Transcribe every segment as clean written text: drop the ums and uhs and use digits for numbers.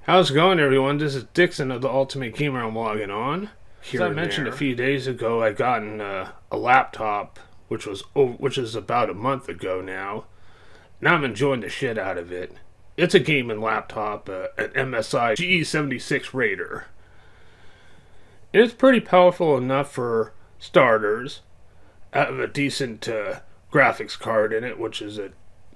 How's it going, everyone? This is Dixon of the Ultimate Gamer. I'm logging on. As I mentioned a few days ago, I gotten a laptop, which is about a month ago now, and I'm enjoying the shit out of it. It's a gaming laptop, an MSI GE76 Raider. And it's pretty powerful enough for starters. I have a decent graphics card in it, which is a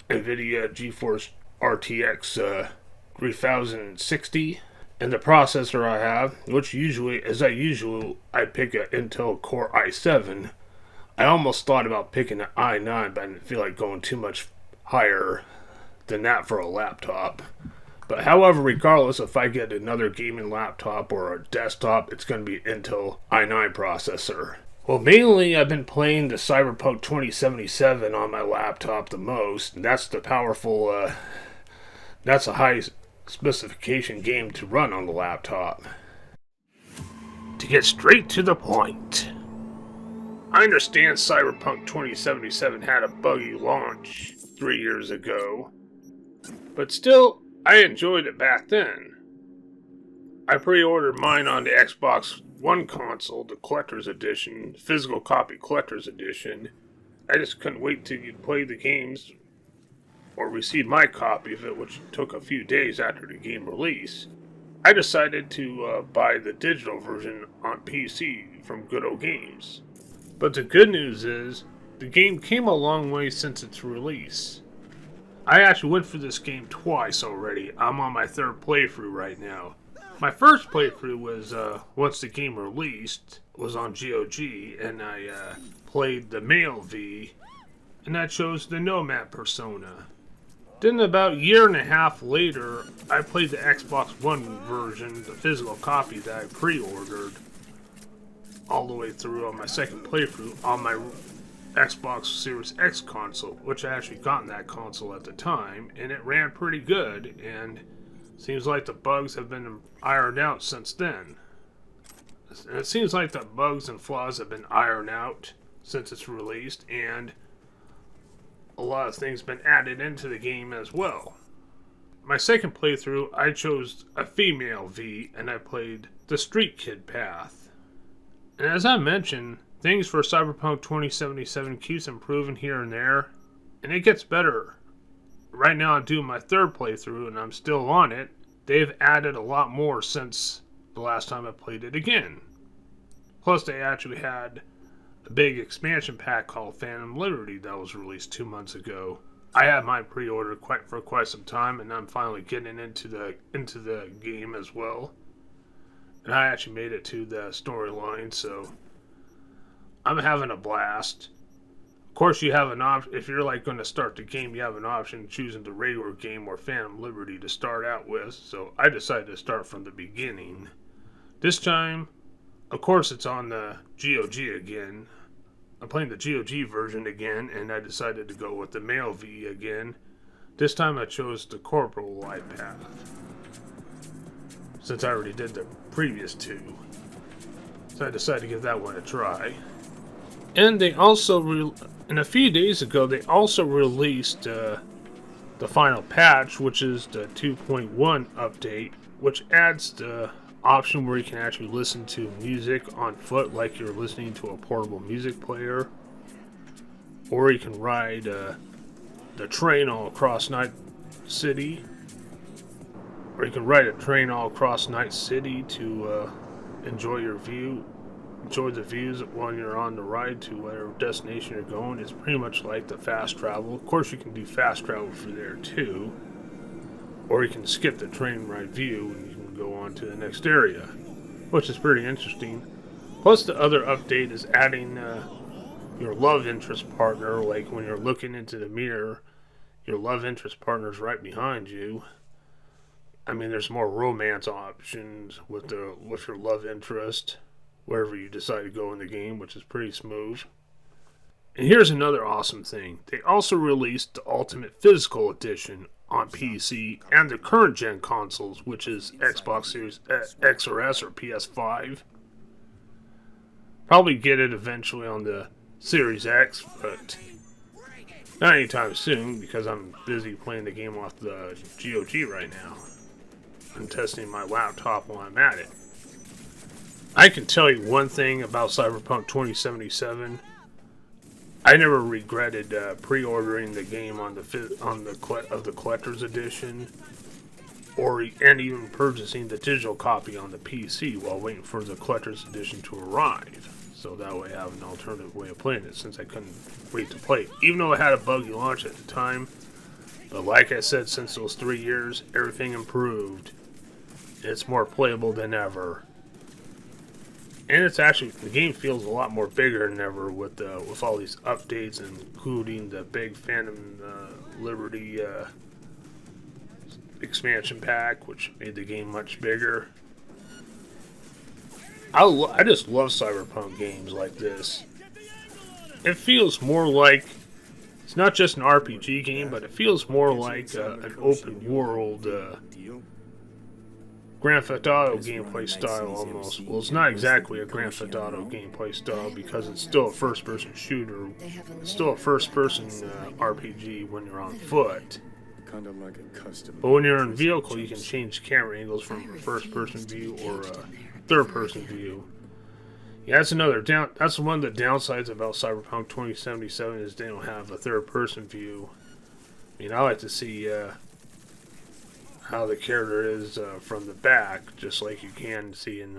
NVIDIA GeForce RTX 3060, and the processor I have, which I pick an Intel Core i7. I almost thought about picking an i9, but I didn't feel like going too much higher than that for a laptop. But however, regardless, if I get another gaming laptop or a desktop, it's going to be Intel i9 processor. Well, mainly I've been playing the Cyberpunk 2077 on my laptop the most. And that's the powerful, that's a high specification game to run on the laptop. To get straight to the point, I understand Cyberpunk 2077 had a buggy launch 3 years ago, but still, I enjoyed it back then. I pre-ordered mine on the Xbox One console, the Collector's Edition, physical copy Collector's Edition. I just couldn't wait to play the games or receive my copy of it, which took a few days after the game release. I decided to buy the digital version on PC from Good Old Games. But the good news is, the game came a long way since its release. I actually went through this game twice already. I'm on my third playthrough right now. My first playthrough was, once the game released, was on GOG, and I played the male V, and I chose the Nomad persona. Then about a year and a half later, I played the Xbox One version, the physical copy that I pre-ordered, all the way through on my second playthrough on my Xbox Series X console, which I actually got in that console at the time, and it ran pretty good, and seems like the bugs have been ironed out since then. And it seems like the bugs and flaws have been ironed out since it's released, and a lot of things been added into the game as well. My second playthrough, I chose a female V, and I played the Street Kid path. And as I mentioned, things for Cyberpunk 2077 keeps improving here and there, and it gets better. Right now I'm doing my third playthrough, and I'm still on it. They've added a lot more since the last time I played it again. Plus they actually had a big expansion pack called Phantom Liberty that was released 2 months ago. I had mine pre-ordered for quite some time, and I'm finally getting into the game as well. And I actually made it to the storyline, so I'm having a blast. Of course, you have an option. If you're going to start the game, you have an option choosing the regular game or Phantom Liberty to start out with. So I decided to start from the beginning. This time, of course, it's on the GOG again. I'm playing the GOG version again, and I decided to go with the male V again. This time I chose the Corporal Light path, since I already did the previous two. So I decided to give that one a try. And they also, and a few days ago, they also released the final patch, which is the 2.1 update, which adds the option where you can actually listen to music on foot like you're listening to a portable music player. Or you can ride the train all across Night City. Or you can ride a train all across Night City to enjoy the views while you're on the ride to whatever destination you're going. It's pretty much like the fast travel. Of course, you can do fast travel for there too. Or you can skip the train ride view and you can go on to the next area, which is pretty interesting. Plus, the other update is adding your love interest partner. Like when you're looking into the mirror, your love interest partner's right behind you. I mean, there's more romance options with your love interest wherever you decide to go in the game, which is pretty smooth. And here's another awesome thing. They also released the Ultimate Physical Edition on PC and the current gen consoles, which is Xbox Series X or S or PS5. Probably get it eventually on the Series X, but not anytime soon because I'm busy playing the game off the GOG right now. and testing my laptop while I'm at it. I can tell you one thing about Cyberpunk 2077. I never regretted pre-ordering the game on the collector's edition, and even purchasing the digital copy on the PC while waiting for the collector's edition to arrive. So that way I have an alternative way of playing it, since I couldn't wait to play it. Even though it had a buggy launch at the time, but like I said, since those 3 years, everything improved. It's more playable than ever. And it's actually, the game feels a lot more bigger than ever with all these updates, including the big Phantom Liberty expansion pack, which made the game much bigger. I just love Cyberpunk games like this. It feels more like, it's not just an RPG game, but it feels more like an open world Grand Theft Auto gameplay style almost. Well, it's not exactly a Grand Theft Auto gameplay style because it's still a first-person shooter. It's still a first-person RPG when you're on foot. But when you're in vehicle, you can change camera angles from a first-person view or a third-person view. Yeah, that's that's one of the downsides about Cyberpunk 2077 is they don't have a third-person view. I mean, I like to see how the character is from the back, just like you can see in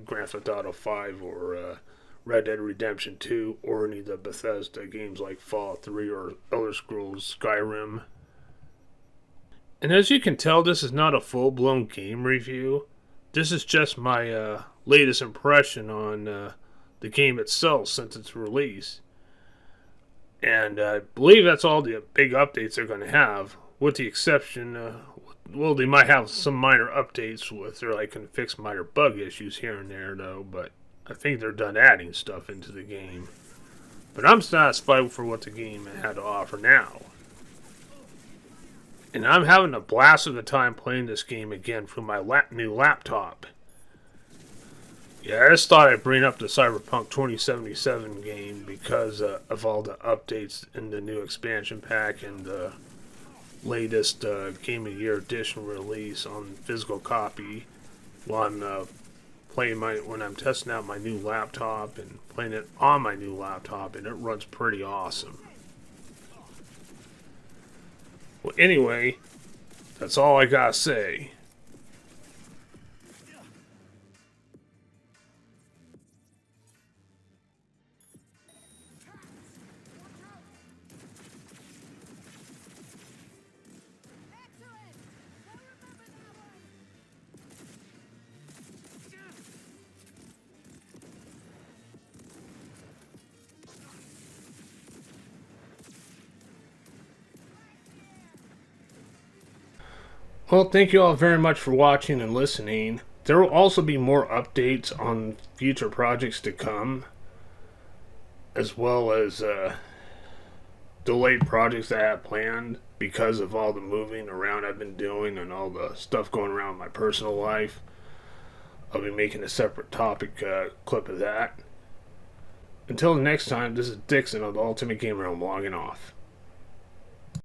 Grand Theft Auto 5 or Red Dead Redemption 2 or any of the Bethesda games like Fallout 3 or Elder Scrolls Skyrim. And as you can tell, this is not a full-blown game review. This is just my latest impression on the game itself since its release. And I believe that's all the big updates they're going to have, with the exception, well, they might have some minor updates with, or I can fix minor bug issues here and there, though, but I think they're done adding stuff into the game. But I'm satisfied for what the game had to offer now. And I'm having a blast of the time playing this game again through my new laptop. Yeah, I just thought I'd bring up the Cyberpunk 2077 game because of all the updates in the new expansion pack and the latest Game of the Year edition release on physical copy while I'm when I'm testing out my new laptop and playing it on my new laptop, and it runs pretty awesome. Well, anyway, that's all I gotta say. Well, thank you all very much for watching and listening. There will also be more updates on future projects to come, as well as delayed projects that I have planned because of all the moving around I've been doing and all the stuff going around in my personal life. I'll be making a separate topic clip of that. Until the next time, this is Dixon of the Ultimate Gamer. I'm logging off.